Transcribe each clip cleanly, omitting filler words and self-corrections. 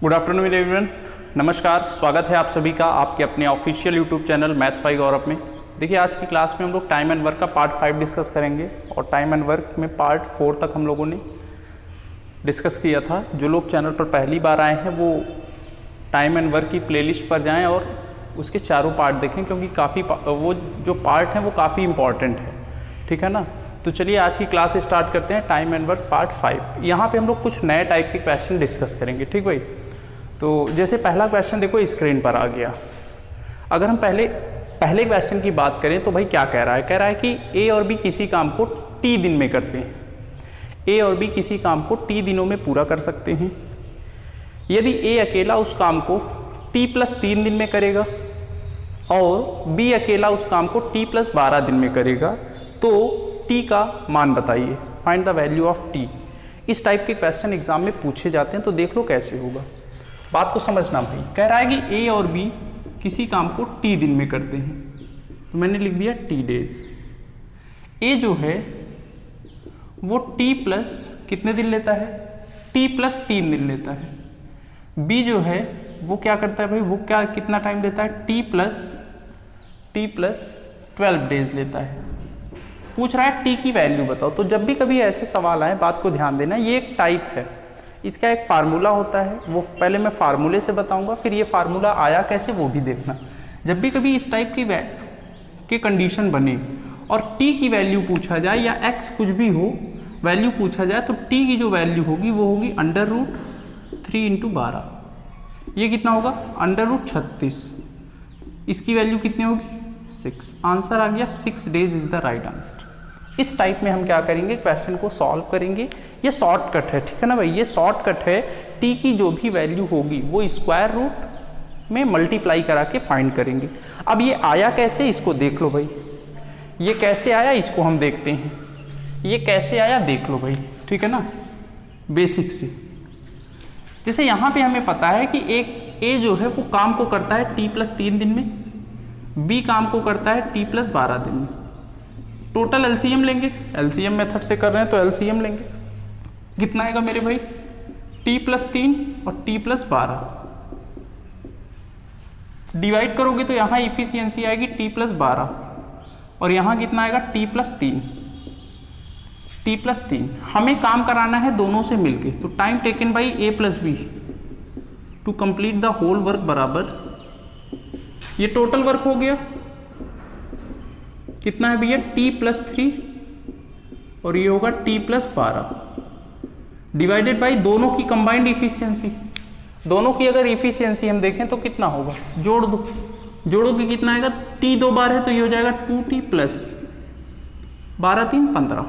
Good afternoon everyone, नमस्कार। स्वागत है आप सभी का आपके अपने official YouTube channel maths by Gaurav में। देखिए, आज की क्लास में हम लोग टाइम एंड वर्क का पार्ट 5 डिस्कस करेंगे और टाइम एंड वर्क में पार्ट 4 तक हम लोगों ने डिस्कस किया था। जो लोग चैनल पर पहली बार आए हैं वो टाइम एंड वर्क की प्लेलिस्ट पर जाएँ और उसके चारों पार्ट देखें, क्योंकि काफ़ी वो जो पार्ट हैं वो काफ़ी इंपॉर्टेंट है, ठीक है ना। तो चलिए आज की क्लास स्टार्ट करते हैं। Time and work part 5। यहाँ पे हम लोग कुछ नए टाइप के क्वेश्चन डिस्कस करेंगे, ठीक भाई। तो जैसे पहला क्वेश्चन देखो स्क्रीन पर आ गया। अगर हम पहले क्वेश्चन की बात करें तो भाई क्या कह रहा है कि ए और बी किसी काम को टी दिन में करते हैं। ए और बी किसी काम को टी दिनों में पूरा कर सकते हैं। यदि ए अकेला उस काम को t+3 दिन में करेगा और बी अकेला उस काम को t+12 दिन में करेगा, तो t का मान बताइए, find the value of t। इस टाइप के क्वेश्चन एग्जाम में पूछे जाते हैं, तो देख लो कैसे होगा। बात को समझना भाई। कह रहा है कि ए और बी किसी काम को टी दिन में करते हैं, तो मैंने लिख दिया टी डेज। ए जो है वो टी प्लस कितने दिन लेता है, t+3 दिन लेता है। बी जो है वो क्या करता है भाई, वो क्या कितना टाइम लेता है, t+12 डेज लेता है। पूछ रहा है टी की वैल्यू बताओ। तो जब भी कभी ऐसे सवाल आए, बात को ध्यान देना, ये एक टाइप है, इसका एक फार्मूला होता है। वो पहले मैं फार्मूले से बताऊंगा, फिर ये फार्मूला आया कैसे वो भी देखना। जब भी कभी इस टाइप की कंडीशन बने और टी की वैल्यू पूछा जाए या एक्स कुछ भी हो वैल्यू पूछा जाए, तो टी की जो वैल्यू होगी वो होगी √3 × 12। ये कितना होगा, √36। इसकी वैल्यू कितनी होगी, 6। आंसर आ गया 6 days is the right answer. इस टाइप में हम क्या करेंगे, क्वेश्चन को सॉल्व करेंगे। ये शॉर्टकट है, ठीक है ना भाई, ये शॉर्टकट है। टी की जो भी वैल्यू होगी वो स्क्वायर रूट में मल्टीप्लाई करा के फाइंड करेंगे। अब ये आया कैसे, इसको देख लो भाई। ये कैसे आया इसको हम देखते हैं। ये कैसे आया देख लो भाई, ठीक है ना, बेसिक से। जैसे यहाँ पे हमें पता है कि एक ए जो है वो काम को करता है t+3 दिन में, बी काम को करता है t+12 दिन में। टोटल एलसीएम लेंगे, एलसीएम मेथड से कर रहे हैं तो एलसीएम लेंगे। कितना आएगा मेरे भाई, t+3 और t+12 डिवाइड करोगे तो यहाँ इफिशियंसी आएगी t+12 और यहाँ कितना आएगा t+3। हमें काम कराना है दोनों से मिलके, तो time taken by a+b to complete the whole work बराबर, ये टोटल वर्क हो गया। कितना है भैया, t+3 और ये होगा t+12 डिवाइडेड बाई दोनों की कंबाइंड इफिशियंसी। दोनों की अगर इफिशियंसी हम देखें तो कितना होगा, जोड़ दो, जोड़ोगे कितना आएगा, t 2 बार है तो ये हो जाएगा 2t + 12 3 15,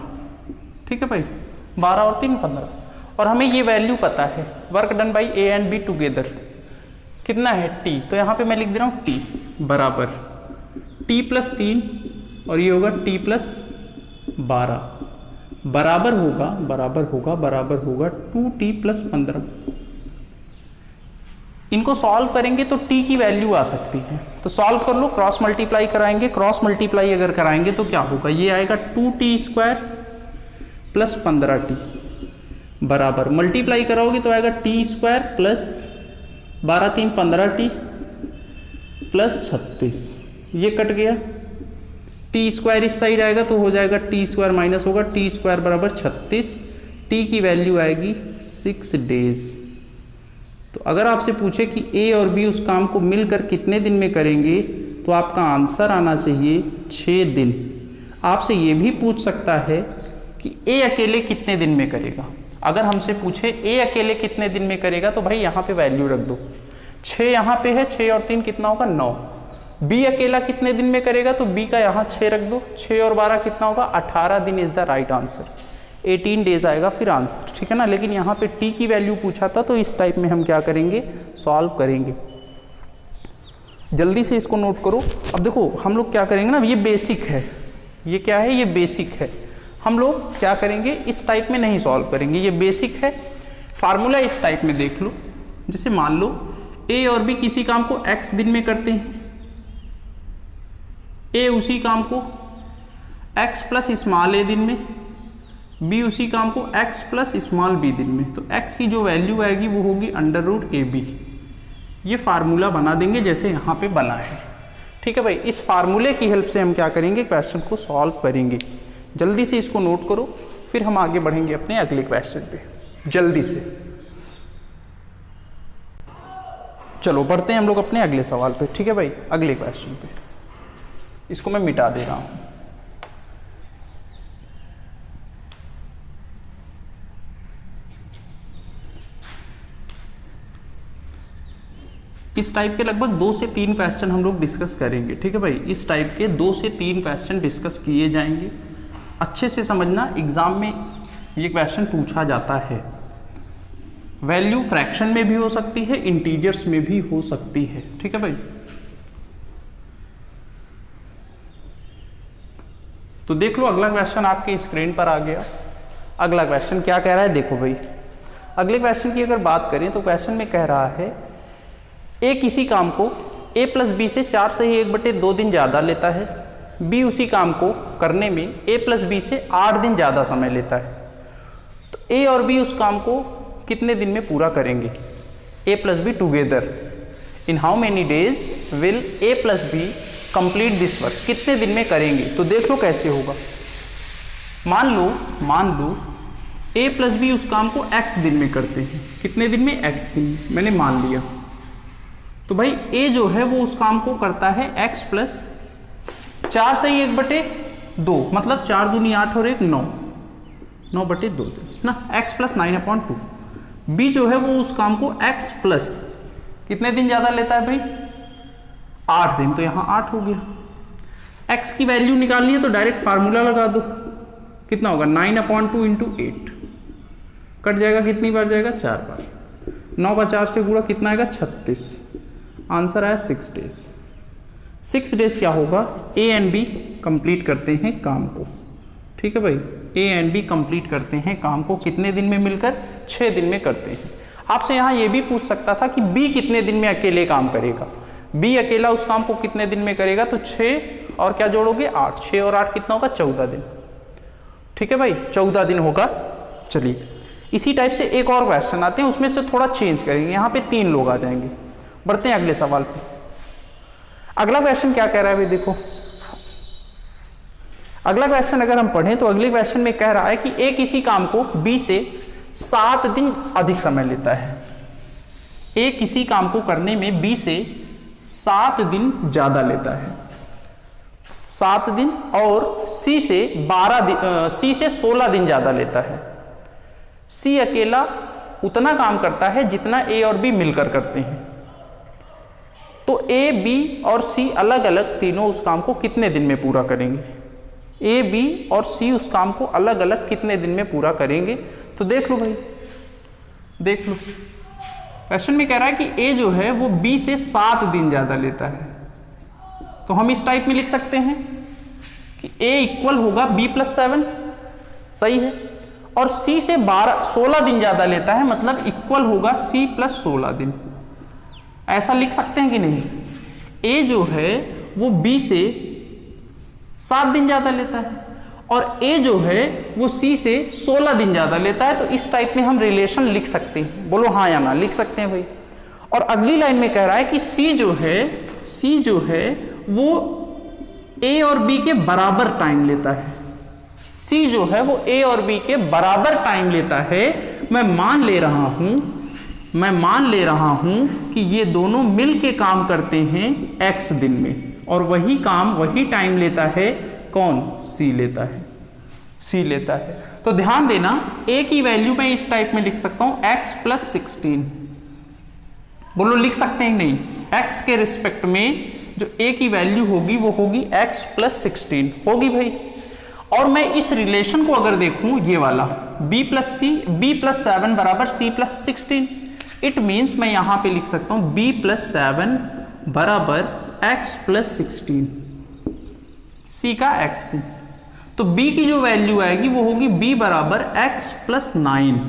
ठीक है भाई, 12 और 3 15। और हमें ये वैल्यू पता है, work done by A and be together कितना है t, तो यहाँ पे मैं लिख दे रहा हूँ t बराबर t+3 और ये होगा t+12 बराबर होगा 2t + 15। इनको सॉल्व करेंगे तो t की वैल्यू आ सकती है, तो सॉल्व कर लो। क्रॉस मल्टीप्लाई कराएंगे, क्रॉस मल्टीप्लाई अगर कराएंगे तो क्या होगा, ये आएगा 2t² + 15t बराबर, मल्टीप्लाई कराओगे तो आएगा t² + 12 3 15t + 36। ये कट गया, t² इस साइड आएगा तो हो जाएगा t² माइनस होगा t² बराबर 36। t की वैल्यू आएगी 6 डेज। तो अगर आपसे पूछे कि ए और बी उस काम को मिलकर कितने दिन में करेंगे, तो आपका आंसर आना चाहिए 6 दिन। आपसे ये भी पूछ सकता है कि ए अकेले कितने दिन में करेगा। अगर हमसे पूछे ए अकेले कितने दिन में करेगा, तो भाई यहाँ पे वैल्यू रख दो, 6 यहाँ पे है, 6 और 3 कितना होगा, 9। बी अकेला कितने दिन में करेगा, तो बी का यहाँ 6 रख दो, 6 और 12 कितना होगा, 18 दिन is the right answer. 18 days आएगा फिर आंसर, ठीक है ना। लेकिन यहाँ पे टी की वैल्यू पूछा था, तो इस टाइप में हम क्या करेंगे, सॉल्व करेंगे। जल्दी से इसको नोट करो। अब देखो हम लोग क्या करेंगे ना, ये बेसिक है, ये क्या है, ये बेसिक है। हम लोग क्या करेंगे, इस टाइप में नहीं सॉल्व करेंगे, ये बेसिक है। फार्मूला इस टाइप में देख लो। जैसे मान लो ए और बी किसी काम को x दिन में करते हैं, ए उसी काम को x + a दिन में, बी उसी काम को x प्लस स्मॉल बी दिन में, तो x की जो वैल्यू आएगी वो होगी अंडर रूट ए बी। ये फार्मूला बना देंगे जैसे यहाँ पे बना है। ठीक है भाई, इस फार्मूले की हेल्प से हम क्या करेंगे, क्वेश्चन को सॉल्व करेंगे। जल्दी से इसको नोट करो, फिर हम आगे बढ़ेंगे अपने अगले क्वेश्चन पे जल्दी से। चलो बढ़ते हैं हम लोग अपने अगले सवाल पे। ठीक है भाई, अगले क्वेश्चन पे इसको मैं मिटा दे रहा हूँ। इस टाइप के लगभग 2 से 3 क्वेश्चन हम लोग डिस्कस करेंगे। ठीक है भाई, इस टाइप के 2 से 3 क्वेश्चन डिस्कस किए जाएंगे। अच्छे से समझना, एग्जाम में ये क्वेश्चन पूछा जाता है। वैल्यू फ्रैक्शन में भी हो सकती है, इंटीजर्स में भी हो सकती है। ठीक है भाई, तो देख लो अगला क्वेश्चन आपके स्क्रीन पर आ गया। अगला क्वेश्चन क्या कह रहा है, देखो भाई। अगले क्वेश्चन की अगर बात करें तो क्वेश्चन में कह रहा है ए किसी काम को a प्लस बी से 4 से ही 1/2 दिन ज़्यादा लेता है, b उसी काम को करने में a प्लस बी से 8 दिन ज़्यादा समय लेता है। तो a और b उस काम को कितने दिन में पूरा करेंगे, a plus b together. In how many days will a plus b complete this work, कितने दिन में करेंगे। तो देख लो कैसे होगा। मान लो a प्लस बी उस काम को x दिन में करते हैं। कितने दिन में, x दिन में, मैंने मान लिया। तो भाई a जो है वो उस काम को करता है x प्लस 4 से ही 1/2, मतलब 4 दूनी 8 और 1 9, 9/2 ना, x प्लस 9/2। b जो है वो उस काम को x प्लस कितने दिन ज़्यादा लेता है भाई, 8 दिन। तो यहाँ 8 हो गया। x की वैल्यू निकालनी है तो डायरेक्ट फार्मूला लगा दो। कितना होगा, 9/2 इंटू 8, कट जाएगा, कितनी बार जाएगा, 4 बार। 9 का 4 से गुणा कितना आएगा, 36। आंसर आया 6 डेज। 6 डेज क्या होगा, ए एंड बी कंप्लीट करते हैं काम को। ठीक है भाई, ए एंड बी कंप्लीट करते हैं काम को कितने दिन में मिलकर, 6 दिन में करते हैं। आपसे यहाँ ये भी पूछ सकता था कि बी कितने दिन में अकेले काम करेगा। बी अकेला उस काम को कितने दिन में करेगा, तो 6 और क्या जोड़ोगे, 8। 6 और 8 कितना होगा, 14 दिन। ठीक है भाई, 14 दिन होगा। चलिए इसी टाइप से एक और क्वेश्चन आते हैं, उसमें से थोड़ा चेंज करेंगे। यहाँ पे 3 लोग आ जाएंगे। बढ़ते हैं अगले सवाल पे। अगला क्वेश्चन क्या कह रहा है भाई, देखो अगला क्वेश्चन अगर हम पढ़ें तो अगले क्वेश्चन में कह रहा है कि ए किसी काम को बी से 7 दिन अधिक समय लेता है। ए किसी काम को करने में बी से 7 दिन ज्यादा लेता है, 7 दिन, और सी से 16 दिन ज्यादा लेता है। सी अकेला उतना काम करता है जितना ए और बी मिलकर करते हैं। तो ए, बी और सी अलग अलग तीनों उस काम को कितने दिन में पूरा करेंगे। ए, बी और सी उस काम को अलग अलग कितने दिन में पूरा करेंगे। तो देख लो भाई, देख लो क्वेश्चन में कह रहा है कि ए जो है वो बी से 7 दिन ज्यादा लेता है। तो हम इस टाइप में लिख सकते हैं कि ए इक्वल होगा बी प्लस 7, सही है, और सी से 16 दिन ज्यादा लेता है, मतलब इक्वल होगा सी प्लस 16 दिन। ऐसा लिख सकते हैं कि नहीं। ए जो है वो बी से 7 दिन ज्यादा लेता है और ए जो है वो सी से 16 दिन ज्यादा लेता है। तो इस टाइप में हम रिलेशन लिख सकते हैं। बोलो हाँ या ना, लिख सकते हैं भाई। और अगली लाइन में कह रहा है कि सी जो है वो ए और बी के बराबर टाइम लेता है। सी जो है वो ए और बी के बराबर टाइम लेता है। मैं मान ले रहा हूं कि ये दोनों मिल के काम करते हैं x दिन में, और वही काम वही टाइम लेता है कौन, सी लेता है। तो ध्यान देना, a की वैल्यू मैं इस टाइप में लिख सकता हूं x प्लस 16। बोलो लिख सकते हैं नहीं। x के रिस्पेक्ट में जो a की वैल्यू होगी वो होगी x प्लस 16 होगी भाई। और मैं इस रिलेशन को अगर देखूं, ये वाला b प्लस 7 बराबर c प्लस 16, इट मीन्स मैं यहां पे लिख सकता हूं b प्लस 7 बराबर x प्लस 16, c का x थी। तो b की जो वैल्यू आएगी वो होगी b बराबर x प्लस 9,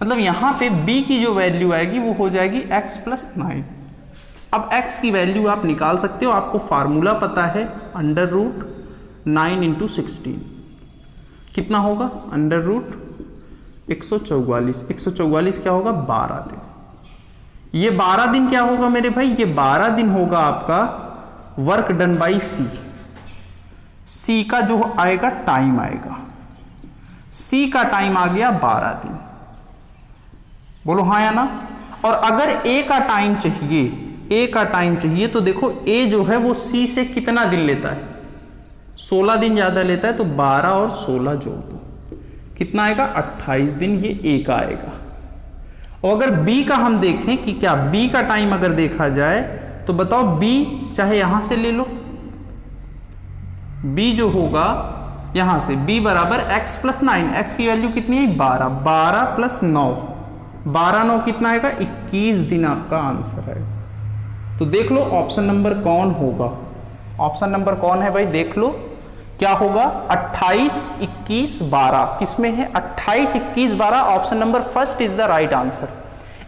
मतलब यहां पे b की जो वैल्यू आएगी वो हो जाएगी x प्लस 9। अब x की वैल्यू आप निकाल सकते हो, आपको फार्मूला पता है, अंडर रूट 9 इंटू 16। कितना होगा √144। 144 क्या होगा 12 दिन। ये 12 दिन क्या होगा मेरे भाई, ये 12 दिन होगा आपका वर्क डन बाई सी। सी का जो आएगा टाइम आएगा, सी का टाइम आ गया 12 दिन। बोलो हाँ या ना। और अगर ए का टाइम चाहिए, ए का टाइम चाहिए तो देखो ए जो है वो सी से कितना दिन लेता है, 16 दिन ज्यादा लेता है, तो 12 और 16 जोड़ दो, कितना आएगा 28 दिन, ये ए का आएगा। और अगर बी का हम देखें कि क्या बी का टाइम अगर देखा जाए तो बताओ बी चाहे यहां से ले लो, बी जो होगा यहां से b बराबर x + 9, x की वैल्यू कितनी है 12, 12 + 9, 12 9 कितना आएगा 21 दिन आपका आंसर है। तो देख लो ऑप्शन नंबर कौन होगा, ऑप्शन नंबर कौन है भाई, देख लो क्या होगा 28 21 12, किसमें है 28 21 12, option number first is the right answer.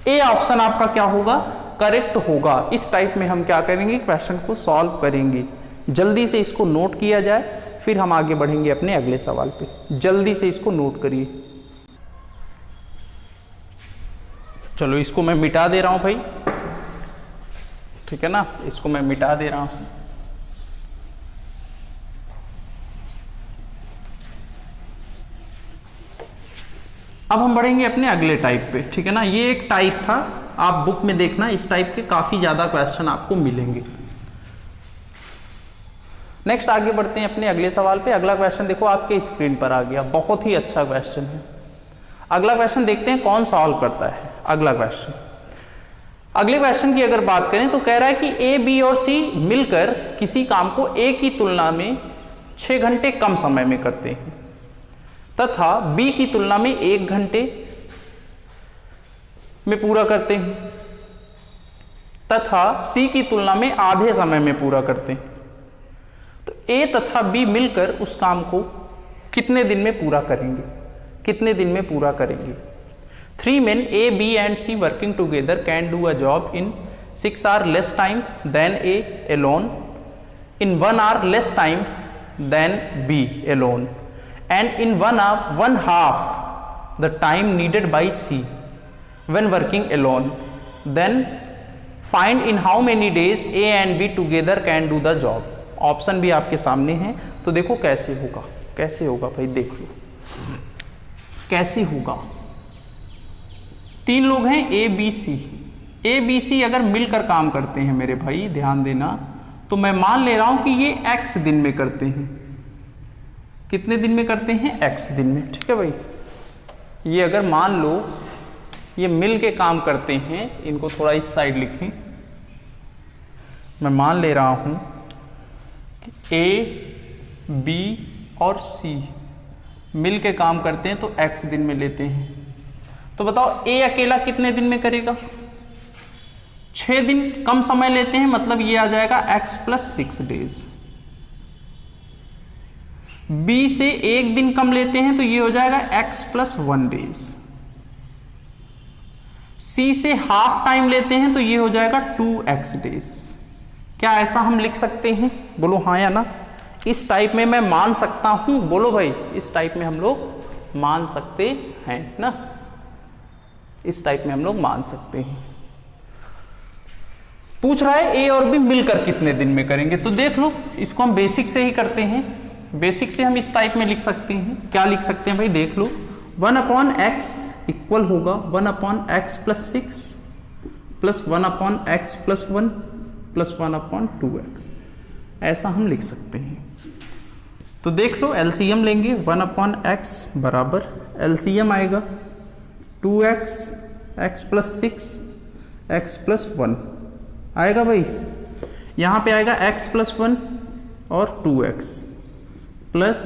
A option आपका क्या होगा, करेक्ट होगा। इस टाइप में हम क्या करेंगे, क्वेश्चन को सॉल्व करेंगे। जल्दी से इसको नोट किया जाए, फिर हम आगे बढ़ेंगे अपने अगले सवाल पे। जल्दी से इसको नोट करिए। चलो इसको मैं मिटा दे रहा हूं भाई, ठीक है ना, इसको मैं मिटा दे रहा हूं। अब हम बढ़ेंगे अपने अगले टाइप पे, ठीक है ना। ये एक टाइप था, आप बुक में देखना, इस टाइप के काफी ज्यादा क्वेश्चन आपको मिलेंगे। नेक्स्ट आगे बढ़ते हैं अपने अगले सवाल पे। अगला क्वेश्चन देखो आपके स्क्रीन पर आ गया, बहुत ही अच्छा क्वेश्चन है। अगला क्वेश्चन देखते हैं कौन सॉल्व करता है। अगला क्वेश्चन, अगले क्वेश्चन की अगर बात करें तो कह रहा है कि ए बी और सी मिलकर किसी काम को ए की तुलना में 6 घंटे कम समय में करते हैं तथा बी की तुलना में 1 घंटे में पूरा करते हैं तथा सी की तुलना में आधे समय में पूरा करते हैं। तो ए तथा बी मिलकर उस काम को कितने दिन में पूरा करेंगे, कितने दिन में पूरा करेंगे। 3 men A, B and C working together can do a job in 6 hours less time than A alone, in 1 hour less time than B alone, and in 1 hour 1/2 the time needed by C when working alone. Then find in how many days A and B together can do the job. Option भी आपके सामने है, तो देखो कैसे होगा, कैसे होगा भाई, देख लो कैसे होगा। 3 लोग हैं A B C, A B C अगर मिलकर काम करते हैं मेरे भाई, ध्यान देना, तो मैं मान ले रहा हूं कि ये x दिन में करते हैं। कितने दिन में करते हैं, x दिन में, ठीक है भाई। ये अगर मान लो ये मिल के काम करते हैं, इनको थोड़ा इस साइड लिखें, मैं मान ले रहा हूं ए बी और सी मिल के काम करते हैं तो x दिन में लेते हैं। तो बताओ ए अकेला कितने दिन में करेगा, 6 दिन कम समय लेते हैं, मतलब ये आ जाएगा x + 6 डेज। बी से 1 दिन कम लेते हैं तो ये हो जाएगा x + 1 डेज। सी से हाफ टाइम लेते हैं तो ये हो जाएगा 2x डेज। क्या ऐसा हम लिख सकते हैं, बोलो हाँ या ना। इस टाइप में मैं मान सकता हूं, बोलो भाई, इस टाइप में हम लोग मान सकते हैं ना, इस टाइप में हम लोग मान सकते हैं। पूछ रहा है ए और बी मिलकर कितने दिन में करेंगे, तो देख लो इसको हम बेसिक से ही करते हैं। बेसिक से हम इस टाइप में लिख सकते हैं, क्या लिख सकते हैं भाई, देख लो 1/x इक्वल होगा 1/x + 6 + 1/x + 1 + 1/2x, ऐसा हम लिख सकते हैं। तो देख लो एलसीएम लेंगे, 1/x बराबर एलसीएम आएगा 2x, x + 6, x + 1 आएगा भाई। यहाँ पे आएगा x + 1 और 2x plus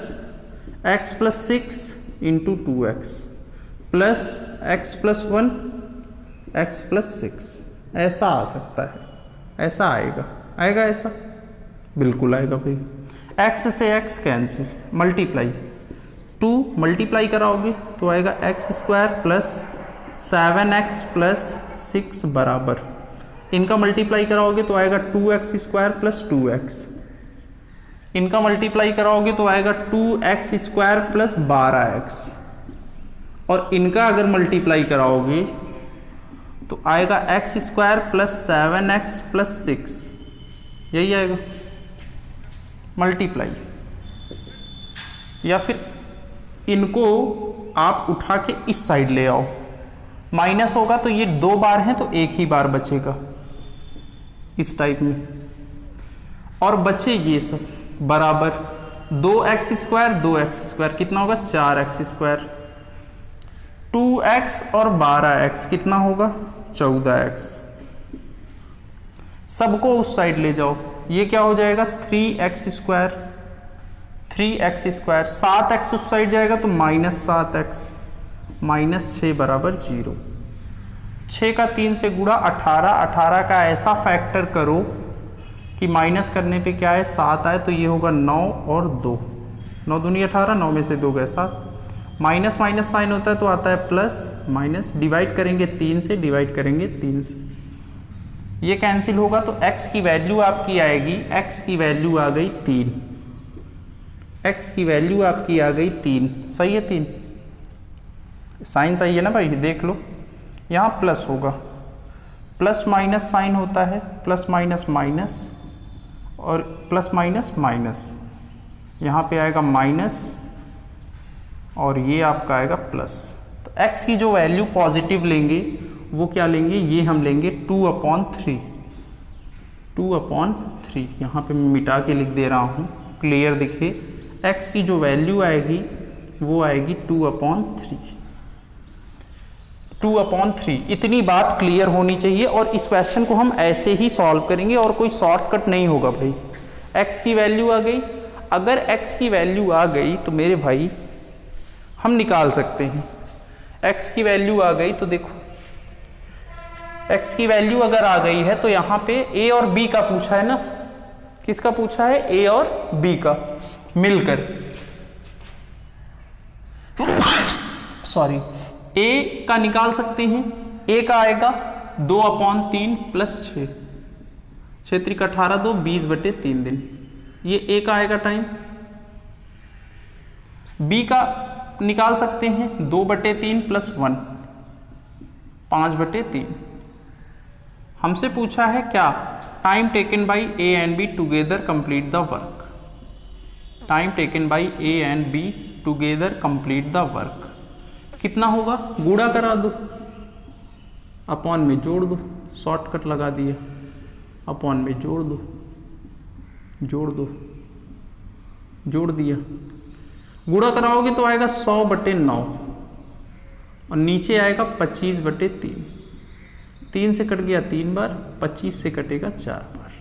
x + 6 × 2x plus x + 1 x + 6, ऐसा आ सकता है, ऐसा आएगा, आएगा ऐसा, बिल्कुल आएगा भाई। x से x कैंसिल, मल्टीप्लाई 2 मल्टीप्लाई कराओगे तो आएगा x² + 7x + 6 बराबर, इनका मल्टीप्लाई कराओगे तो आएगा 2x² + 2x, इनका मल्टीप्लाई कराओगे तो आएगा 2x² प्लस 12x, और इनका अगर मल्टीप्लाई कराओगे तो आएगा x² प्लस 7x प्लस 6, यही आएगा मल्टीप्लाई। या फिर इनको आप उठा के इस साइड ले आओ, माइनस होगा तो ये 2 बार हैं तो एक ही बार बचेगा इस टाइप में, और बचे ये सब बराबर 2x² कितना होगा 4x², 2x और 12x कितना होगा 14x। सबको उस साइड ले जाओ, ये क्या हो जाएगा 3x², 7x उस साइड जाएगा तो -7x, -6 बराबर 0। 6 का 3 से गुणा 18 का ऐसा फैक्टर करो कि माइनस करने पे क्या है 7 आए, तो ये होगा 9 और 2, 9 दूनी 18, 9 में से 2 गए 7, माइनस माइनस साइन होता है तो आता है प्लस माइनस, डिवाइड करेंगे 3 से, डिवाइड करेंगे 3 से, ये कैंसिल होगा तो x की वैल्यू आपकी आएगी, x की वैल्यू आ गई 3, x की वैल्यू आपकी आ गई 3, सही है 3, साइन सही है ना भाई, देख लो यहाँ प्लस होगा, प्लस माइनस साइन होता है, प्लस माइनस माइनस और प्लस माइनस माइनस, यहाँ पे आएगा माइनस और ये आपका आएगा प्लस। तो x की जो वैल्यू पॉजिटिव लेंगे वो क्या लेंगे, ये हम लेंगे 2/3, 2/3, यहाँ पे मैं मिटा के लिख दे रहा हूँ क्लियर दिखे, x की जो वैल्यू आएगी वो आएगी 2/3। इतनी बात क्लियर होनी चाहिए, और इस क्वेश्चन को हम ऐसे ही सॉल्व करेंगे और कोई शॉर्टकट नहीं होगा भाई। x की वैल्यू आ गई, अगर x की वैल्यू आ गई तो मेरे भाई हम निकाल सकते हैं, x की वैल्यू आ गई तो देखो x की वैल्यू अगर आ गई है तो यहाँ पे a और b का पूछा है ना, किसका पूछा है a और b का मिलकर, सॉरी a का निकाल सकते हैं, a का आएगा 2/3 प्लस 6, 6 × 18 2 20/3 दिन, ये a का आएगा टाइम। b का निकाल सकते हैं 2/3 प्लस 1, 5/3। हमसे पूछा है क्या, time taken by a and b together complete the work, time taken by a and b together complete the work कितना होगा, गुणा करा दो, अपॉन में जोड़ दो, शॉर्टकट लगा दिया, अपॉन में जोड़ दो, जोड़ दो, जोड़ दिया, गुणा कराओगे तो आएगा 100/9 और नीचे आएगा 25/3, 3 से कट गया 3 बार, 25 से कटेगा 4 बार,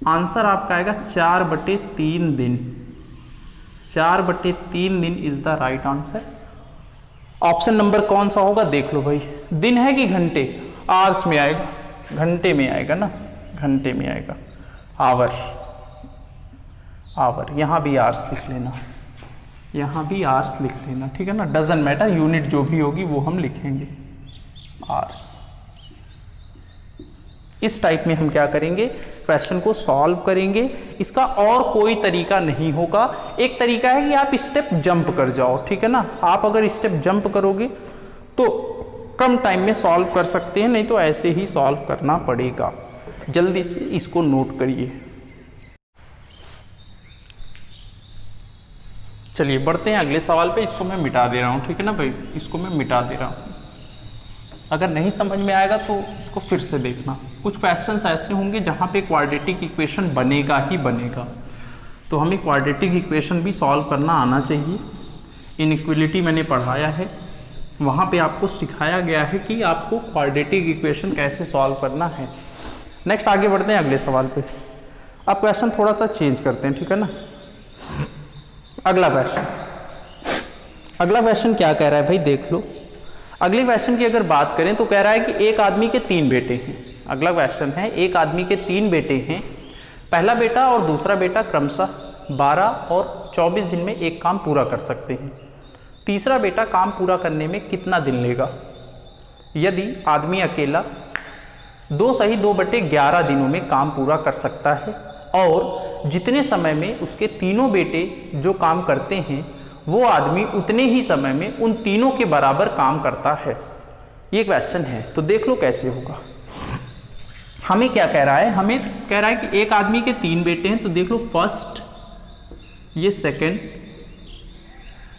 आंसर आपका आएगा 4/3 दिन, 4/3 दिन is the right answer. Option number कौन सा होगा देख लो भाई, दिन है कि घंटे, आवर्स में आएगा, घंटे में आएगा ना, घंटे में आएगा, आवर, आवर, यहाँ भी आवर्स लिख लेना, यहाँ भी आवर्स लिख लेना, ठीक है ना, डजंट मैटर, यूनिट जो भी होगी वो हम लिखेंगे, आवर्स। इस टाइप में हम क्या करेंगे, क्वेश्चन को सॉल्व करेंगे। इसका और कोई तरीका नहीं होगा, एक तरीका है कि आप स्टेप जंप कर जाओ, ठीक है ना, आप अगर स्टेप जंप करोगे तो कम टाइम में सॉल्व कर सकते हैं, नहीं तो ऐसे ही सॉल्व करना पड़ेगा। जल्दी से इसको नोट करिए। चलिए बढ़ते हैं अगले सवाल पे, इसको मैं मिटा दे रहा हूँ, ठीक है ना भाई, इसको मैं मिटा दे रहा हूँ, अगर नहीं समझ में आएगा तो इसको फिर से देखना। कुछ क्वेश्चंस ऐसे होंगे जहाँ पे क्वाड्रेटिक इक्वेशन बनेगा ही बनेगा, तो हमें क्वाड्रेटिक इक्वेशन भी सॉल्व करना आना चाहिए। इनइक्वालिटी मैंने पढ़ाया है, वहाँ पे आपको सिखाया गया है कि आपको क्वाड्रेटिक इक्वेशन कैसे सॉल्व करना है। नेक्स्ट आगे बढ़ते हैं अगले सवाल पे। अब क्वेश्चन थोड़ा सा चेंज करते हैं, ठीक है ना। अगला क्वेश्चन क्या कह रहा है भाई, देख लो। अगले क्वेश्चन की अगर बात करें तो कह रहा है कि एक आदमी के 3 बेटे हैं। अगला क्वेश्चन है, एक आदमी के 3 बेटे हैं, पहला बेटा और दूसरा बेटा क्रमशः 12 और 24 दिन में एक काम पूरा कर सकते हैं। तीसरा बेटा काम पूरा करने में कितना दिन लेगा? यदि आदमी अकेला 2 सही 2/11 दिनों में काम पूरा कर सकता है और जितने समय में उसके तीनों बेटे जो काम करते हैं वो आदमी उतने ही समय में उन तीनों के बराबर काम करता है। ये क्वेश्चन है, तो देख लो कैसे होगा। हमें क्या कह रहा है, हमें कह रहा है कि एक आदमी के 3 बेटे हैं, तो देख लो फर्स्ट, ये सेकंड,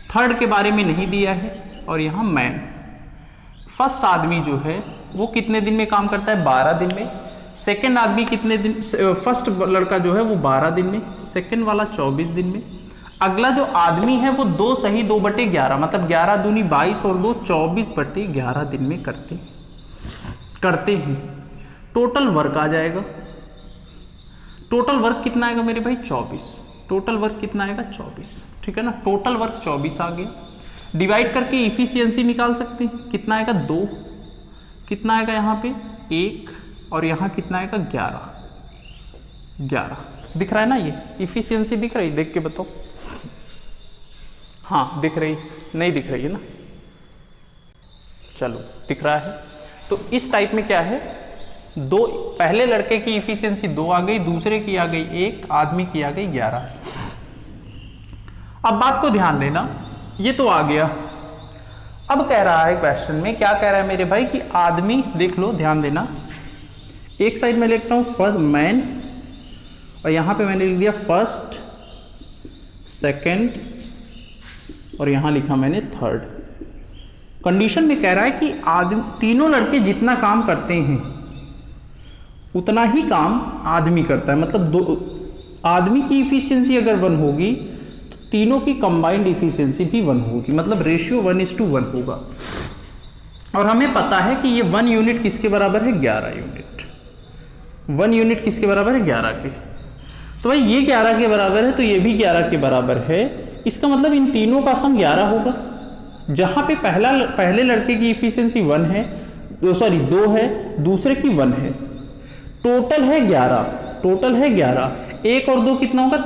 थर्ड के बारे में नहीं दिया है, और यहाँ मैन। फर्स्ट आदमी जो है वो कितने दिन में काम करता है, 12 दिन में। सेकंड आदमी कितने दिन, फर्स्ट लड़का जो है वो 12 दिन में, सेकंड वाला 24 दिन में। अगला जो आदमी है वो 2 सही 2/11, मतलब 11 दूनी 22 और 2 24/11 दिन में करते हैं। टोटल वर्क आ जाएगा, टोटल वर्क कितना आएगा मेरे भाई, 24। टोटल वर्क कितना आएगा, 24, ठीक है ना। टोटल वर्क 24 आ गया। डिवाइड करके इफिशियंसी निकाल सकते हैं, कितना आएगा, 2, कितना आएगा यहाँ पे 1, और यहाँ कितना आएगा 11 दिख रहा है ना, ये इफिशियंसी दिख रही, देख के बताओ। हाँ दिख रही, नहीं दिख रही है ना, चलो दिख रहा है। तो इस टाइप में क्या है, दो, पहले लड़के की इफिशियंसी 2 आ गई, दूसरे की आ गई 1, आदमी की आ गई 11। अब बात को ध्यान देना, ये तो आ गया। अब कह रहा है क्वेश्चन में, क्या कह रहा है मेरे भाई कि आदमी, देख लो ध्यान देना, एक साइड में लिखता हूं फर्स्ट मैन, और यहां पे मैंने लिख दिया फर्स्ट, सेकंड, और यहां लिखा मैंने थर्ड। कंडीशन में कह रहा है कि आदमी, तीनों लड़के जितना काम करते हैं उतना ही काम आदमी करता है, मतलब आदमी की इफिशियंसी अगर 1 होगी तो तीनों की कंबाइंड इफिशियंसी भी 1 होगी, मतलब रेशियो 1:1 होगा। और हमें पता है कि ये 1 यूनिट किसके बराबर है, 11 यूनिट। 1 यूनिट किसके बराबर है, 11 के। तो भाई ये 11 के बराबर है, तो ये भी 11 के बराबर है। इसका मतलब इन तीनों का सम 11 होगा। जहां पे पहले लड़के की इफिशियंसी 1 है, 2 है, दूसरे की 1 है, टोटल है 11, टोटल है 11। 1 और 2 कितना होगा,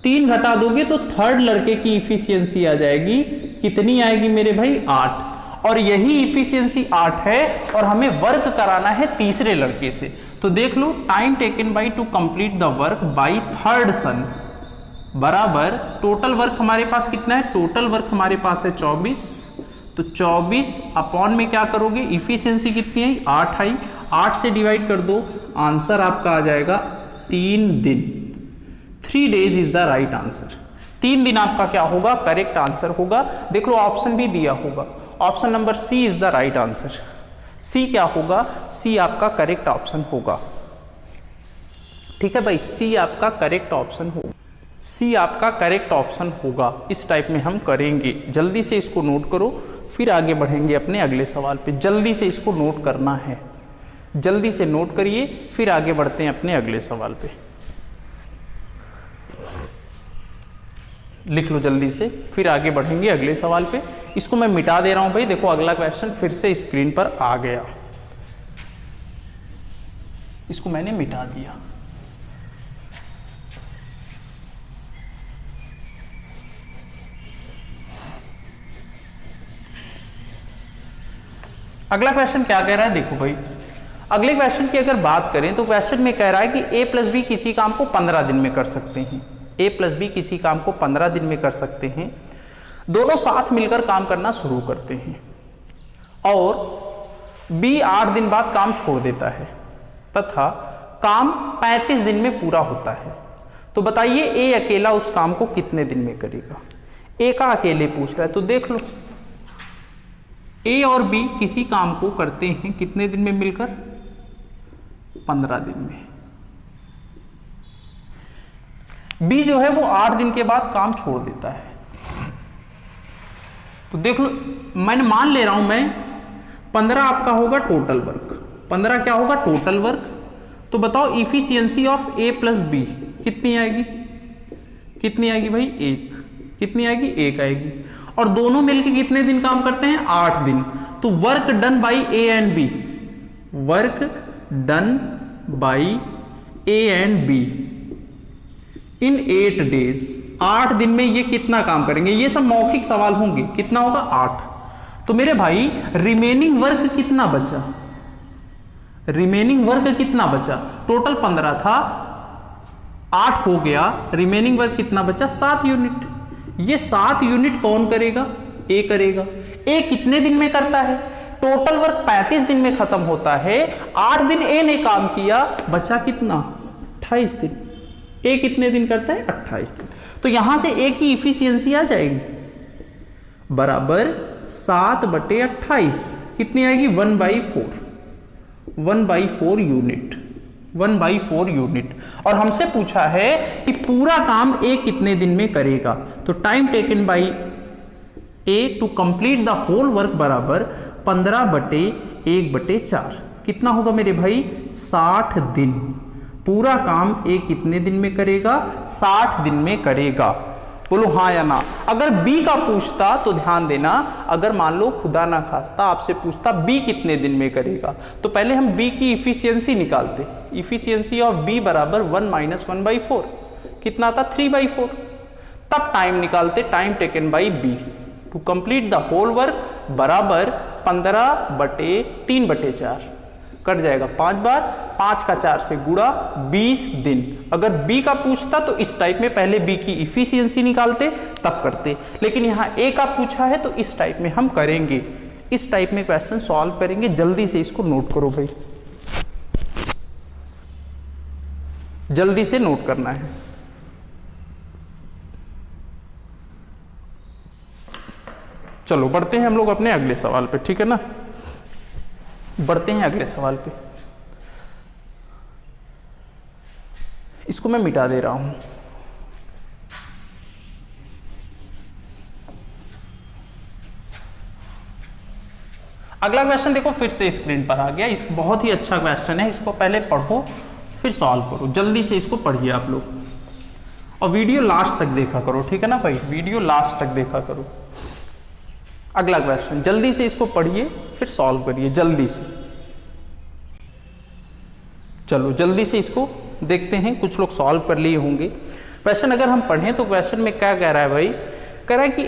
3 घटा दोगे तो थर्ड लड़के की इफिशियंसी आ जाएगी, कितनी आएगी मेरे भाई, 8। और यही इफिशियंसी 8 है, और हमें वर्क कराना है तीसरे लड़के से। तो देख लो, time taken by to complete the work by third son बराबर टोटल वर्क हमारे पास कितना है, टोटल वर्क हमारे पास है 24। तो 24 अपॉन में क्या करोगे, इफिशियंसी कितनी आई, 8 आई, 8 से डिवाइड कर दो, आंसर आपका आ जाएगा 3 दिन। 3 days is the right answer. 3 दिन आपका क्या होगा, करेक्ट आंसर होगा। देख लो ऑप्शन भी दिया होगा, option number C is the right answer. C क्या होगा, सी आपका करेक्ट ऑप्शन होगा। ठीक है भाई, सी आपका करेक्ट ऑप्शन होगा, सी आपका करेक्ट ऑप्शन होगा। इस टाइप में हम करेंगे। जल्दी से इसको नोट करो, फिर आगे बढ़ेंगे अपने अगले सवाल पे। जल्दी से इसको नोट करना है, जल्दी से नोट करिए, फिर आगे बढ़ते हैं अपने अगले सवाल पे। लिख लो जल्दी से, फिर आगे बढ़ेंगे अगले सवाल पे। इसको मैं मिटा दे रहा हूं भाई, देखो अगला क्वेश्चन फिर से स्क्रीन पर आ गया, इसको मैंने मिटा दिया। अगला क्वेश्चन क्या कह रहा है, देखो भाई, अगले क्वेश्चन की अगर बात करें तो क्वेश्चन में कह रहा है कि a + b किसी काम को 15 दिन में कर सकते हैं। a + b किसी काम को 15 दिन में कर सकते हैं। दोनों साथ मिलकर काम करना शुरू करते हैं और b 8 दिन बाद काम छोड़ देता है तथा काम 35 दिन में पूरा होता है। तो बताइए a अकेला उस काम को कितने दिन में करेगा। a का अकेले पूछ रहा है, तो देख लो a और b किसी काम को करते हैं कितने दिन में मिलकर, 15 दिन में। b जो है वो 8 दिन के बाद काम छोड़ देता है। तो देख लो, मैंने मान ले रहा हूं मैं 15 आपका होगा टोटल वर्क, 15 क्या होगा टोटल वर्क। तो बताओ इफिशियंसी ऑफ a + b कितनी आएगी, कितनी आएगी भाई, 1। कितनी आएगी, 1 आएगी। और दोनों मिलकर कितने दिन काम करते हैं, 8 दिन। तो work done by a and b, work done by a and b in 8 days, 8 दिन में ये कितना काम करेंगे। ये सब मौखिक सवाल होंगे, कितना होगा, 8। तो मेरे भाई रिमेनिंग वर्क कितना बचा, रिमेनिंग वर्क कितना बचा, टोटल 15 था, 8 हो गया, रिमेनिंग वर्क कितना बचा 7 यूनिट। ये 7 यूनिट कौन करेगा, ए करेगा। ए कितने दिन में करता है, टोटल वर्क 35 दिन में खत्म होता है, 8 दिन ए ने काम किया, बचा कितना 28 दिन। ए कितने दिन करता है 28 दिन। तो यहां से ए की इफिशियंसी आ जाएगी बराबर 7/28 कितनी आएगी 1/4, 1/4 यूनिट, 1/4 यूनिट। और हमसे पूछा है कि पूरा काम ए कितने दिन में करेगा, तो time taken by a to complete the whole work बराबर 15/1/4 कितना होगा मेरे भाई 60 दिन। पूरा काम ए कितने दिन में करेगा 60 दिन में करेगा। बोलो हाँ या ना। अगर बी का पूछता तो ध्यान देना, अगर मान लो खुदा ना खास्ता आपसे पूछता बी कितने दिन में करेगा, तो पहले हम बी की इफिशियंसी निकालते। इफिशियंसी ऑफ बी बराबर 1 - 1/4 कितना था 3/4। तब टाइम निकालते, time taken by B to complete the whole work बराबर 15/3/4 कट जाएगा 5 बार, 5 का 4 से गुणा 20 दिन। अगर बी का पूछता तो इस टाइप में पहले बी की इफिशियंसी निकालते तब करते, लेकिन यहां ए का पूछा है तो इस टाइप में हम करेंगे, इस टाइप में क्वेश्चन सॉल्व करेंगे। जल्दी से इसको नोट करो भाई, जल्दी से नोट करना है। चलो बढ़ते हैं हम लोग अपने अगले सवाल पे, ठीक है ना। बढ़ते हैं अगले सवाल पे, इसको मैं मिटा दे रहा हूं। अगला क्वेश्चन देखो फिर से स्क्रीन पर आ गया। इस बहुत ही अच्छा क्वेश्चन है, इसको पहले पढ़ो फिर सॉल्व करो। जल्दी से इसको पढ़िए आप लोग और वीडियो लास्ट तक देखा करो, ठीक है ना भाई, वीडियो लास्ट तक देखा करो। अगला क्वेश्चन जल्दी से इसको पढ़िए फिर सॉल्व करिए जल्दी से। चलो जल्दी से इसको देखते हैं, कुछ लोग सॉल्व कर लिए होंगे। क्वेश्चन अगर हम पढ़ें तो क्वेश्चन में क्या कह रहा है भाई, कह रहा है कि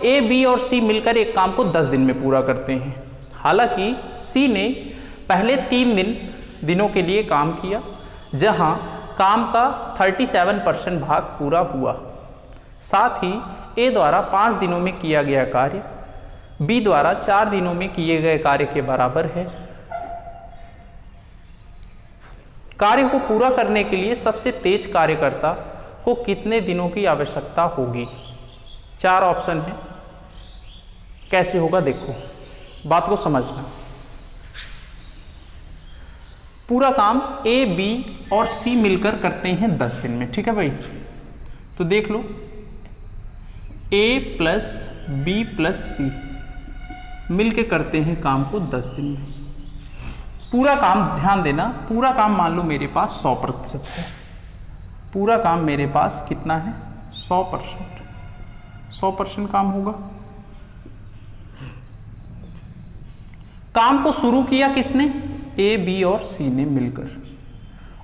ए बी और सी मिलकर एक काम को 10 दिन में पूरा करते हैं। हालांकि सी ने पहले 3 दिनों के लिए काम किया, जहां काम का 37% भाग पूरा हुआ। साथ ही ए द्वारा 5 दिनों में किया गया कार्य बी द्वारा 4 दिनों में किए गए कार्य के बराबर है। कार्य को पूरा करने के लिए सबसे तेज कार्यकर्ता को कितने दिनों की आवश्यकता होगी। 4 ऑप्शन है, कैसे होगा देखो, बात को समझना। पूरा काम ए बी और सी मिलकर करते हैं 10 दिन में, ठीक है भाई। तो देख लो ए प्लस बी प्लस सी मिलके करते हैं काम को 10 दिन में। पूरा काम, ध्यान देना, पूरा काम मान लो मेरे पास 100% है। पूरा काम मेरे पास कितना है 100%, 100% काम होगा। काम को शुरू किया किसने, ए बी और सी ने मिलकर,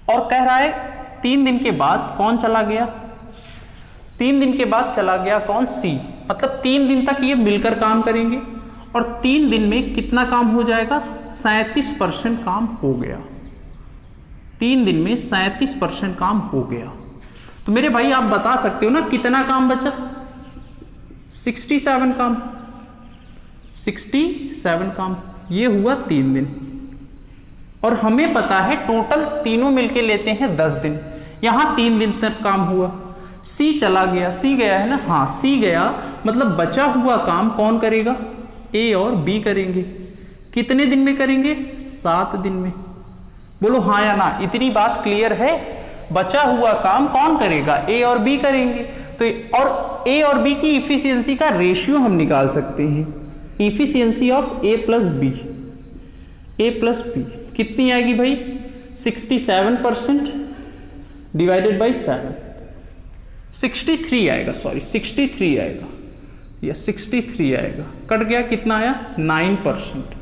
और कह रहा है 3 दिन के बाद कौन चला गया, 3 दिन के बाद चला गया कौन, सी। मतलब 3 दिन तक ये मिलकर काम करेंगे और 3 दिन में कितना काम हो जाएगा 37% काम हो गया। 3 दिन में 37% काम हो गया। तो मेरे भाई आप बता सकते हो ना कितना काम बचा, 67 काम, 67 काम। ये हुआ 3 दिन, और हमें पता है टोटल तीनों मिलके लेते हैं 10 दिन। यहां 3 दिन तक काम हुआ, सी चला गया, सी गया है ना, हाँ सी गया, मतलब बचा हुआ काम कौन करेगा, ए और बी करेंगे। कितने दिन में करेंगे 7 दिन में। बोलो हाँ या ना, इतनी बात क्लियर है। बचा हुआ काम कौन करेगा, ए और बी करेंगे। तो और ए और बी की इफिशियंसी का रेशियो हम निकाल सकते हैं, efficiency of A plus b, a plus b कितनी आएगी भाई 67% डिवाइडेड बाई 7, 63 आएगा, सॉरी 63 आएगा, या 63 आएगा, कट गया, कितना आया 9%।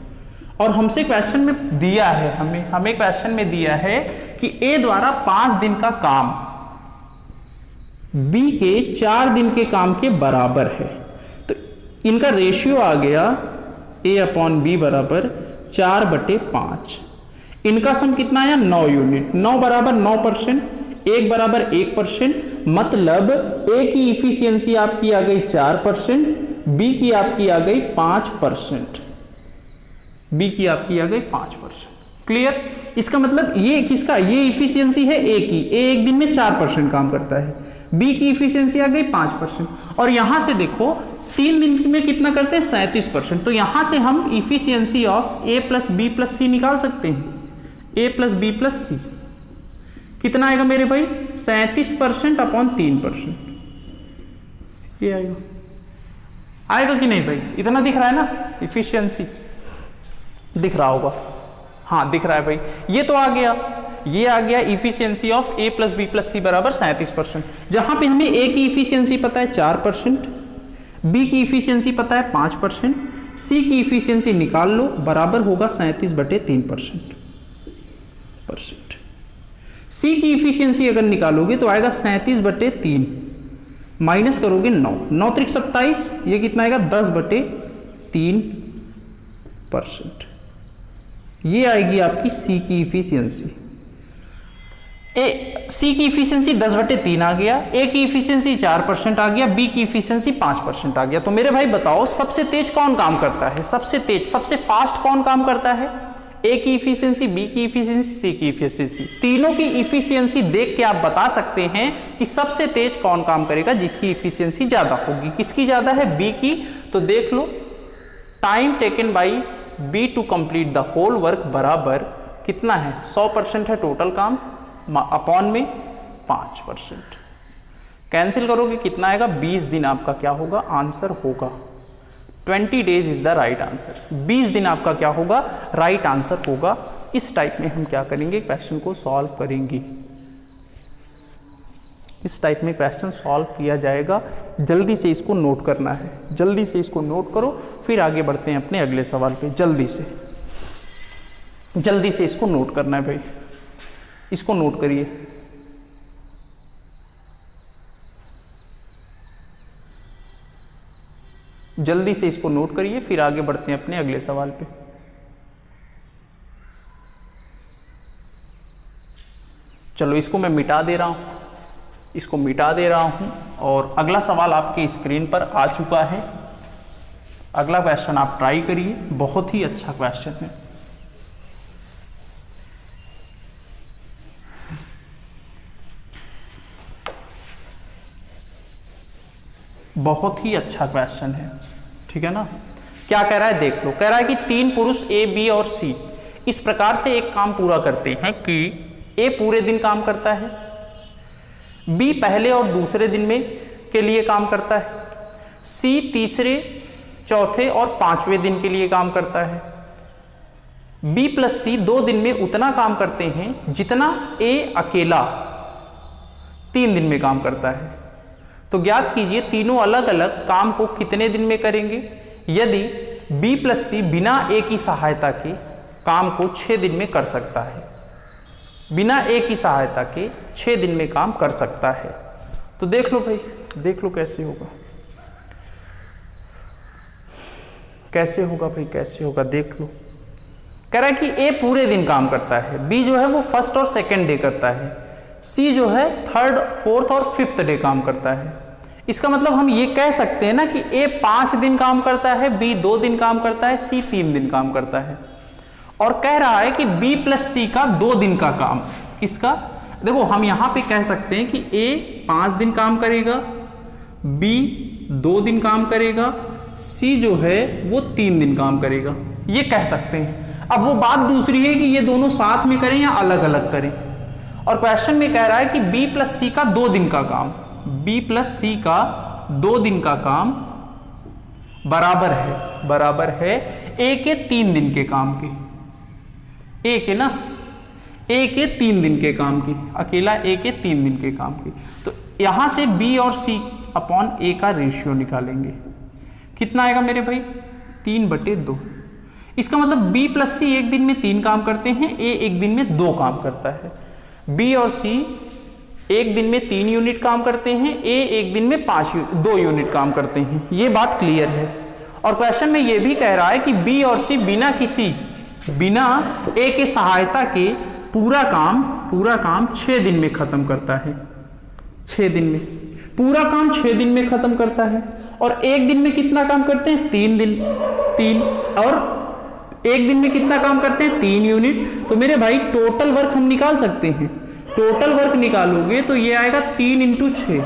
और हमसे क्वेश्चन में दिया है, हमें क्वेश्चन में दिया है कि ए द्वारा 5 दिन का काम बी के 4 दिन के काम के बराबर है। तो इनका रेशियो आ गया ए अपॉन बी बराबर 4/5। इनका सम कितना आया 9 यूनिट, 9 बराबर 9%, 1 बराबर 1%, मतलब ए की इफिशियंसी आपकी आ गई 4%, बी की आपकी आ गई 5%, बी की आपकी आ गई 5%। क्लियर? इसका मतलब ये किसका, ये इफिशियंसी है ए की, ए एक दिन में 4% काम करता है, बी की इफिशियंसी आ गई 5%, और यहां से देखो 3 दिन में कितना करते हैं 37%। तो यहां से हम efficiency of A plus B plus C निकाल सकते हैं, A plus B plus C कितना आएगा मेरे भाई 37% अपॉन 3%, ये आएगा, आएगा कि नहीं भाई? इतना दिख रहा है ना इफिशियंसी, दिख रहा होगा, हाँ दिख रहा है भाई, ये तो आ गया, ये आ गया efficiency of A plus B plus C बराबर 37%, जहां पे हमें ए की इफिशियंसी पता है 4%, बी की इफिशियंसी पता है 5%, सी की इफिशियंसी निकाल लो, बराबर होगा 37/3%। सी की इफिशियंसी अगर निकालोगे तो आएगा 37/3, माइनस करोगे 9, 9 त्रिक 27, ये कितना आएगा 10/3%, ये आएगी आपकी सी की इफिशियंसी। सी की इफिशियंसी 10/3 आ गया, ए की इफिशियंसी 4% आ गया, बी की इफिशियंसी 5% आ गया। तो मेरे भाई बताओ सबसे तेज कौन काम करता है, सबसे तेज सबसे फास्ट कौन काम करता है? ए की इफिशियंसी, बी की इफिशियंसी, सी की इफिशियंसी, तीनों की इफिशियंसी देख के आप बता सकते हैं कि सबसे तेज कौन काम करेगा, जिसकी इफिशियंसी ज्यादा होगी। किसकी ज्यादा है? बी की। तो देख लो time taken by B to complete the whole work बराबर कितना है 100% है टोटल काम, अपॉन में 5%, कैंसिल करोगे कितना आएगा 20 दिन आपका क्या होगा आंसर होगा। 20 days is the right answer, 20 दिन आपका क्या होगा राइट आंसर होगा। इस टाइप में हम क्या करेंगे क्वेश्चन को सॉल्व करेंगे, इस टाइप में क्वेश्चन सॉल्व किया जाएगा। जल्दी से इसको नोट करना है, जल्दी से इसको नोट करो, फिर आगे बढ़ते हैं अपने अगले सवाल पे। जल्दी से इसको नोट करना है भाई, इसको नोट करिए। जल्दी से इसको नोट करिए, फिर आगे बढ़ते हैं अपने अगले सवाल पे। चलो इसको मैं मिटा दे रहा हूं, इसको मिटा दे रहा हूं और अगला सवाल आपके स्क्रीन पर आ चुका है। अगला क्वेश्चन आप ट्राई करिए, बहुत ही अच्छा क्वेश्चन है। बहुत ही अच्छा क्वेश्चन है, ठीक है ना। क्या कह रहा है देख लो, कह रहा है कि 3 पुरुष ए, बी और सी इस प्रकार से एक काम पूरा करते हैं कि ए पूरे दिन काम करता है, बी पहले और दूसरे दिन में के लिए काम करता है, सी तीसरे, चौथे और 5वें दिन के लिए काम करता है, बी प्लस सी 2 दिन में उतना काम करते हैं जितना ए अकेला 3 दिन में काम करता है। तो ज्ञात कीजिए तीनों अलग अलग काम को कितने दिन में करेंगे। यदि बी प्लस सी बिना ए की सहायता के काम को 6 दिन में कर सकता है, बिना ए की सहायता के 6 दिन में काम कर सकता है, तो देख लो भाई, देख लो कैसे होगा, कैसे होगा भाई, कैसे होगा देख लो। कह रहा है कि ए पूरे दिन काम करता है, बी जो है वो फर्स्ट और सेकेंड डे करता है, सी जो है 3rd, 4th और 5th डे काम करता है। इसका मतलब हम ये कह सकते हैं ना कि ए 5 दिन काम करता है, बी 2 दिन काम करता है, सी 3 दिन काम करता है। और कह रहा है कि बी प्लस सी का 2 दिन का काम, किसका? देखो हम यहां पे कह सकते हैं कि ए 5 दिन काम करेगा, बी 2 दिन काम करेगा, सी जो है वो 3 दिन काम करेगा, ये कह सकते हैं। अब वो बात दूसरी है कि ये दोनों साथ में करें या अलग अलग करें। और क्वेश्चन में कह रहा है कि बी प्लस सी का 2 दिन का काम, बी प्लस सी का 2 दिन का काम बराबर है ए के 3 दिन के काम के, ए के ना, ए के 3 दिन के काम की, अकेला ए के 3 दिन के काम की। तो यहां से बी और सी अपॉन ए का रेशियो निकालेंगे, कितना आएगा मेरे भाई 3/2। इसका मतलब बी प्लस सी एक दिन में 3 काम करते हैं, ए एक दिन में 2 काम करता है। बी और सी एक दिन में 3 यूनिट काम करते हैं, ए एक दिन में 2 यूनिट काम करते हैं, ये बात क्लियर है। और क्वेश्चन में ये भी कह रहा है कि बी और सी बिना ए के सहायता के पूरा काम पूरा काम 6 दिन में खत्म करता है। 6 दिन में पूरा काम 6 दिन में खत्म करता है। और एक दिन में कितना काम करते हैं? 3 दिन। 3 और एक दिन में कितना काम करते हैं? 3 यूनिट। तो मेरे भाई टोटल वर्क हम निकाल सकते हैं। टोटल वर्क निकालोगे तो ये आएगा 3 × 6,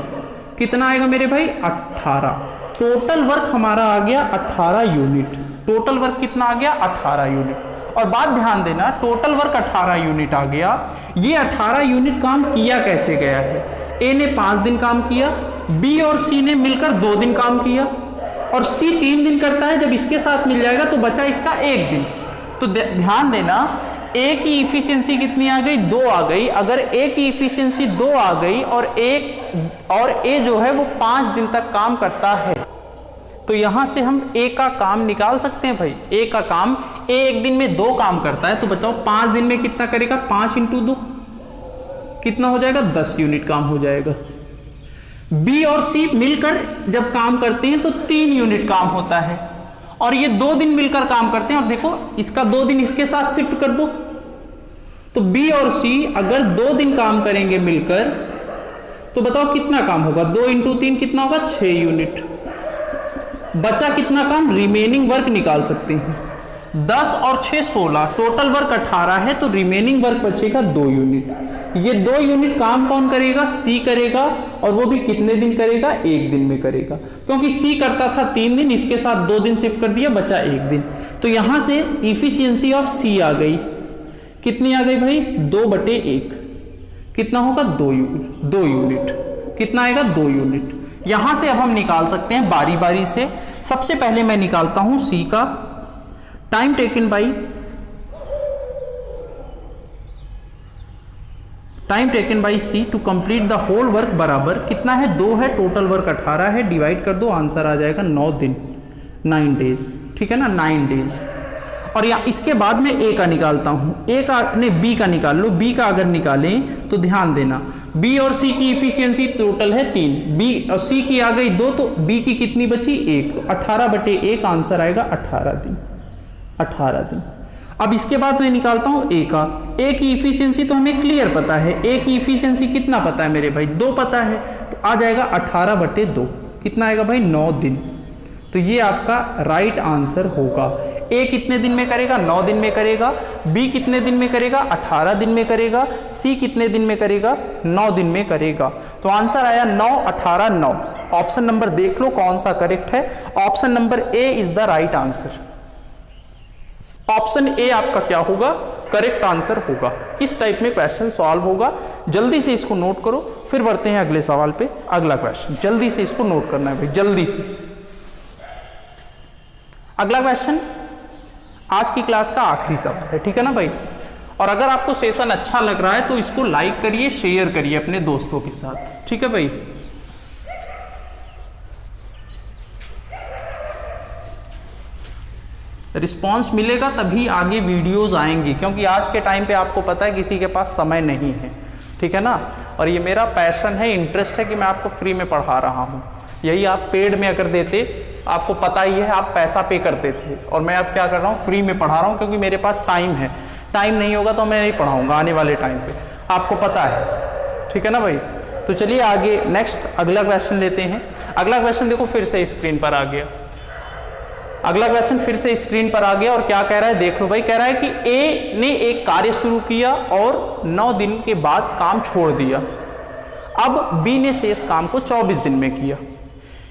कितना आएगा मेरे भाई? 18। टोटल वर्क हमारा आ गया 18 यूनिट। टोटल वर्क कितना आ गया? 18 यूनिट। और बात ध्यान देना, टोटल वर्क 18 यूनिट आ गया। ये 18 यूनिट काम किया कैसे गया है? ए ने 5 दिन काम किया, बी और सी ने मिलकर 2 दिन काम किया, और सी 3 दिन करता है। जब इसके साथ मिल जाएगा तो बचा इसका 1 दिन। तो ध्यान देना, ए की इफिशियंसी कितनी आ गई? 2 आ गई। अगर ए की इफिशियंसी 2 आ गई और ए जो है वो 5 दिन तक काम करता है, तो यहां से हम ए का काम निकाल सकते हैं भाई। ए का काम, ए एक दिन में 2 काम करता है, तो बताओ 5 दिन में कितना करेगा? 5 × 2 कितना हो जाएगा? 10 यूनिट काम हो जाएगा। बी और सी मिलकर जब काम करते हैं तो 3 यूनिट काम होता है, और ये 2 दिन मिलकर काम करते हैं। और देखो इसका 2 दिन इसके साथ शिफ्ट कर दो, तो बी और सी अगर 2 दिन काम करेंगे मिलकर, तो बताओ कितना काम होगा? 2 × 3 कितना होगा? 6 यूनिट। बचा कितना काम? रिमेनिंग वर्क निकाल सकते हैं। 10 और 6 16, टोटल वर्क 18 है, तो रिमेनिंग वर्क बचेगा 2 यूनिट। ये 2 यूनिट काम कौन करेगा? सी करेगा, और वो भी कितने दिन करेगा? 1 दिन में करेगा, क्योंकि सी करता था 3 दिन, इसके साथ 2 दिन शिफ्ट कर दिया, बचा 1 दिन। तो यहां से इफिशियंसी ऑफ सी आ गई, कितनी आ गई भाई? 2/1, कितना होगा? 2 यूनिट। कितना आएगा? 2 यूनिट। यहां से अब हम निकाल सकते हैं बारी बारी से। सबसे पहले मैं निकालता हूं सी का time taken by C to complete the whole work बराबर कितना है? 2 है। टोटल वर्क 18 है, डिवाइड कर दो, आंसर आ जाएगा 9 दिन, 9 डेज। ठीक है ना, 9 डेज। और या इसके बाद में ए का निकालता हूं। ए का नहीं, बी का निकाल लो। बी का अगर निकालें तो ध्यान देना, बी और सी की इफिशियंसी टोटल है 3, बी और सी की आ गई 2, तो बी की कितनी बची? 1। तो 18/1 आंसर आएगा 18 दिन। 18 दिन। अब इसके बाद मैं निकालता हूं ए का। ए की इफिशियंसी तो हमें क्लियर पता है। ए की इफिशियंसी कितना पता है मेरे भाई? 2 पता है, तो आ जाएगा 18/2, कितना आएगा भाई? 9 दिन। तो ये आपका राइट आंसर होगा। ए कितने दिन में करेगा? 9 दिन में करेगा। बी कितने दिन में करेगा? 18 दिन में करेगा। सी कितने दिन में करेगा? 9 दिन में करेगा। तो आंसर आया 9, 18, 9। ऑप्शन नंबर देख लो कौन सा करेक्ट है। Option number A is the right answer. Option A आपका क्या होगा? करेक्ट आंसर होगा। इस टाइप में क्वेश्चन सॉल्व होगा। जल्दी से इसको नोट करो, फिर बढ़ते हैं अगले सवाल पे। अगला क्वेश्चन जल्दी से इसको नोट करना है भाई, जल्दी से। अगला क्वेश्चन आज की क्लास का आखिरी सवाल है, ठीक है ना भाई। और अगर आपको सेशन अच्छा लग रहा है तो इसको लाइक करिए, शेयर करिए अपने दोस्तों के साथ, ठीक है भाई। रिस्पॉन्स मिलेगा तभी आगे वीडियोस आएंगी, क्योंकि आज के टाइम पे आपको पता है किसी के पास समय नहीं है, ठीक है ना। और ये मेरा पैशन है, इंटरेस्ट है कि मैं आपको फ्री में पढ़ा रहा हूँ। यही आप पेड में अगर देते, आपको पता ही है आप पैसा पे करते थे, और मैं अब क्या कर रहा हूँ, फ्री में पढ़ा रहा हूँ, क्योंकि मेरे पास टाइम है। टाइम नहीं होगा तो मैं नहीं पढ़ाऊँगा आने वाले टाइम पे, आपको पता है, ठीक है ना भाई। तो चलिए आगे नेक्स्ट अगला क्वेश्चन लेते हैं। अगला क्वेश्चन देखो फिर से स्क्रीन पर आ गया। अगला क्वेश्चन फिर से स्क्रीन पर आ गया और क्या कह रहा है देख लो भाई। कह रहा है कि ए ने एक कार्य शुरू किया और 9 दिन के बाद काम छोड़ दिया। अब बी ने शेष काम को 24 दिन में किया।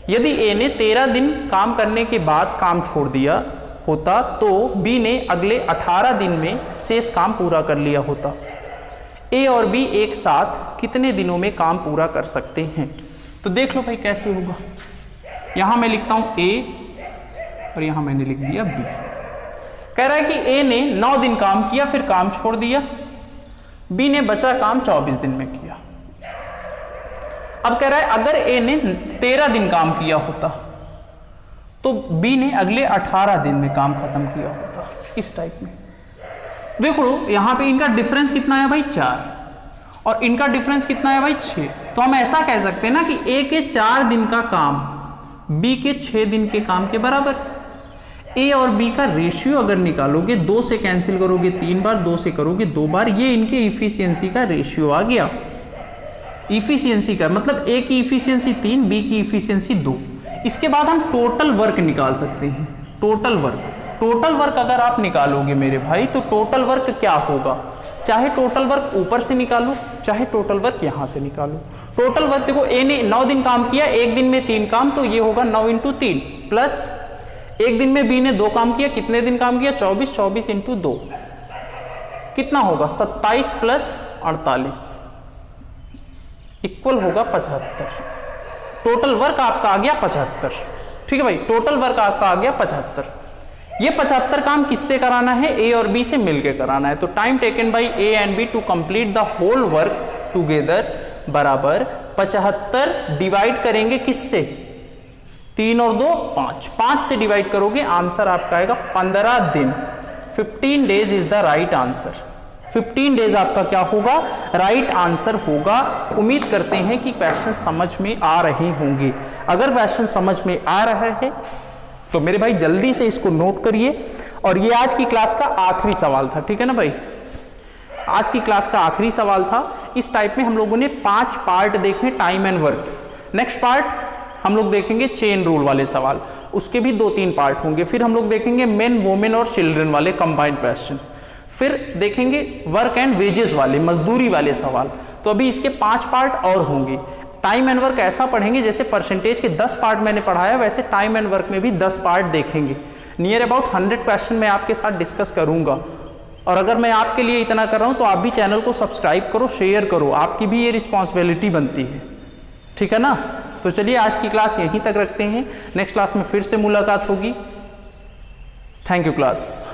यदि ए ने 13 दिन काम करने के बाद काम छोड़ दिया होता तो बी ने अगले 18 दिन में शेष काम पूरा कर लिया होता। ए और बी एक साथ कितने दिनों में काम पूरा कर सकते हैं? तो देख लो भाई कैसे होगा। यहां मैं लिखता हूं ए और यहां मैंने लिख दिया बी। कह रहा है कि ए ने 9 दिन काम किया फिर काम छोड़ दिया, बी ने बचा काम 24 दिन में किया। अब कह रहा है अगर ए ने 13 दिन काम किया होता तो बी ने अगले 18 दिन में काम खत्म किया होता। इस टाइप में देखो यहां पे इनका डिफरेंस कितना है भाई 4 और इनका डिफरेंस कितना है भाई 6। तो हम ऐसा कह सकते हैं ना कि ए के 4 दिन का काम बी के 6 दिन के काम के बराबर। ए और बी का रेशियो अगर निकालोगे, 2 से कैंसिल करोगे 3 बार, 2 से करोगे 2 बार, ये इनके इफिशियंसी का रेशियो आ गया। इफिशियंसी का मतलब ए की इफिशियंसी 3, बी की इफिशियंसी 2। इसके बाद हम टोटल वर्क निकाल सकते हैं। टोटल वर्क अगर आप निकालोगे मेरे भाई, तो टोटल वर्क क्या होगा, चाहे टोटल वर्क ऊपर से निकालो, चाहे टोटल वर्क यहां से निकालो। टोटल वर्क देखो, ए ने 9 दिन काम किया, एक दिन में 3 काम, तो ये होगा 9 × 3, प्लस एक दिन में बी ने 2 काम किया, कितने दिन काम किया, 24, 24 × 2 कितना होगा, 27 + 48 इक्वल होगा 75। टोटल वर्क आपका आ गया 75। ठीक है भाई, टोटल वर्क आपका आ गया 75। ये 75 काम किससे कराना है, ए और बी से मिलकर कराना है। तो time taken by a and b to complete the whole work together बराबर 75 डिवाइड करेंगे किससे, 3 और 2 5, 5 से डिवाइड करोगे, आंसर आपका आएगा 15 दिन। 15 days is the right answer. 15 days आपका क्या होगा, राइट आंसर होगा। उम्मीद करते हैं कि क्वेश्चन समझ में आ रहे होंगे। अगर क्वेश्चन समझ में आ रहा है तो मेरे भाई जल्दी से इसको नोट करिए। और ये आज की क्लास का आखिरी सवाल था, ठीक है ना भाई, आज की क्लास का आखिरी सवाल था। इस टाइप में हम लोगों ने 5 पार्ट देखे time and work. Next part हम लोग देखेंगे चेन रूल वाले सवाल, उसके भी 2-3 पार्ट होंगे। फिर हम लोग देखेंगे मेन, वोमेन और चिल्ड्रन वाले कंबाइंड क्वेश्चन। फिर देखेंगे वर्क एंड वेजेस वाले, मजदूरी वाले सवाल। तो अभी इसके 5 पार्ट और होंगे। टाइम एंड वर्क ऐसा पढ़ेंगे जैसे परसेंटेज के 10 पार्ट मैंने पढ़ाया, वैसे टाइम एंड वर्क में भी 10 पार्ट देखेंगे। नियर अबाउट 100 क्वेश्चन मैं आपके साथ डिस्कस करूंगा। और अगर मैं आपके लिए इतना कर रहा हूं तो आप भी चैनल को सब्सक्राइब करो, शेयर करो, आपकी भी ये रिस्पॉन्सिबिलिटी बनती है, ठीक है ना। तो चलिए आज की क्लास यहीं तक रखते हैं, नेक्स्ट क्लास में फिर से मुलाकात होगी। Thank you class.